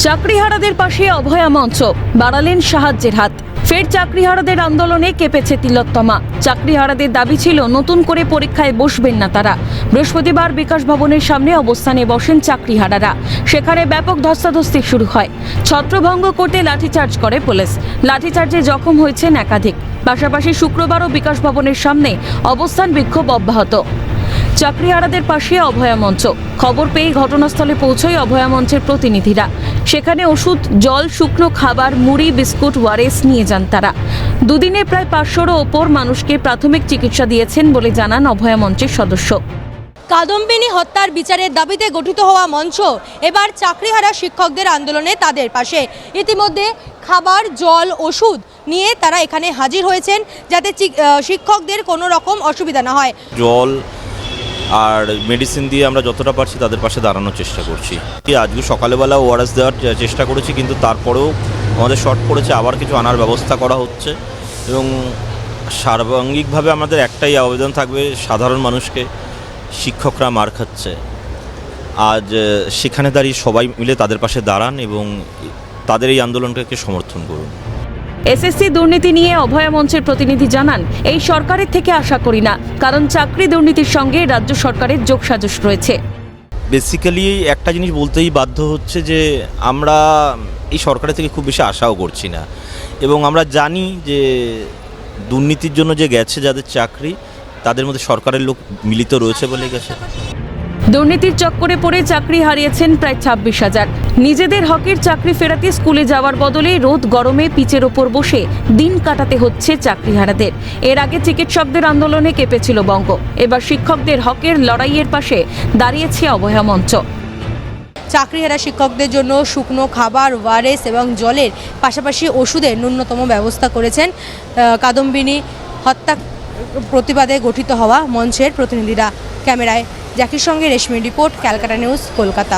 চাকরিহারাদের পাশে অভয়া মঞ্চ, বাড়ালেন সাহায্যের হাত। ফের চাকরিহারাদের আন্দোলনে কেঁপেছে তিলোত্তমা। চাকরিহারাদের দাবি ছিল নতুন করে পরীক্ষায় বসবেন না তারা। বৃহস্পতিবার বিকাশ ভবনের সামনে অবস্থানে বসেন চাকরিহারারা। সেখানে ব্যাপক ধস্তাধস্তি শুরু হয়। ছত্রভঙ্গ করতে লাঠিচার্জ করে পুলিশ। লাঠিচার্জে জখম হয়েছেন একাধিক। পাশাপাশি শুক্রবারও বিকাশ ভবনের সামনে অবস্থান বিক্ষোভ অব্যাহত। চাকরিহারাদের পাশে অভয়া মঞ্চ। খবর পেয়ে ঘটনাস্থলে পৌঁছয় অভয়া মঞ্চের প্রতিনিধিরা। সেখানে ওষুধ, জল, শুকনো খাবার, মুড়ি, বিস্কুট, ওয়ারেস নিয়ে যান তারা। দুদিনে প্রায় 500-এরও ওপর মানুষকে প্রাথমিক চিকিৎসা দিয়েছেন বলে জানান অভয়া মঞ্চের সদস্য। কাদম্বিনী হত্যার বিচারের দাবিতে গঠিত হওয়া মঞ্চ এবার চাকরিহারা শিক্ষকদের আন্দোলনে তাদের পাশে। ইতিমধ্যে খাবার, জল, ওষুধ নিয়ে তারা এখানে হাজির হয়েছেন যাতে শিক্ষকদের কোনো রকম অসুবিধা না হয়। জল আর মেডিসিন দিয়ে আমরা যতটা পারছি তাদের পাশে দাঁড়ানোর চেষ্টা করছি। আজকে সকালবেলা ওআরএস দেওয়ার চেষ্টা করেছি, কিন্তু তারপরেও আমাদের শর্ট পড়েছে। আবার কিছু আনার ব্যবস্থা করা হচ্ছে এবং সার্বাঙ্গিকভাবে আমাদের একটাই আবেদন থাকবে, সাধারণ মানুষকে শিক্ষকরা মার খাচ্ছে, আজ সেখানে দাঁড়িয়ে সবাই মিলে তাদের পাশে দাঁড়ান এবং তাদের এই আন্দোলনকে সমর্থন করুন। এসএসসি দুর্নীতি নিয়ে অভয়া মঞ্চের প্রতিনিধি জানান, এই সরকারের থেকে আশা করি না, কারণ চাকরি দুর্নীতির সঙ্গে রাজ্য সরকারের যোগসাজশ রয়েছে। বেসিক্যালি একটা জিনিস বলতেই বাধ্য হচ্ছে যে আমরা এই সরকারের থেকে খুব বেশি আশাও করছি না এবং আমরা জানি যে দুর্নীতির জন্য যে গেছে যাদের চাকরি, তাদের মধ্যে সরকারের লোক মিলিত রয়েছে বলে গেছে। দুর্নীতির চক্করে পড়ে চাকরি হারিয়েছেন প্রায় 26,000। নিজেদের হকের চাকরি ফেরাতে স্কুলে যাওয়ার বদলে রোদ গরমে পিচের ওপর বসে দিন কাটাতে হচ্ছে চাকরিহারাদের। এর আগে চিকিৎসকদের আন্দোলনে কেঁপেছিল বঙ্গ। এবার শিক্ষকদের হকের লড়াইয়ের পাশে দাঁড়িয়েছে অভয়া মঞ্চ। চাকরিহারা শিক্ষকদের জন্য শুকনো খাবার, ওয়ারেস এবং জলের পাশাপাশি ওষুধের ন্যূনতম ব্যবস্থা করেছেন কাদম্বিনী হত্যা প্রতিবাদে গঠিত হওয়া মঞ্চের প্রতিনিধিরা। ক্যামেরায় জ্যাকির সঙ্গে রেশমি রিপোর্ট, ক্যালকাটা নিউজ, কলকাতা।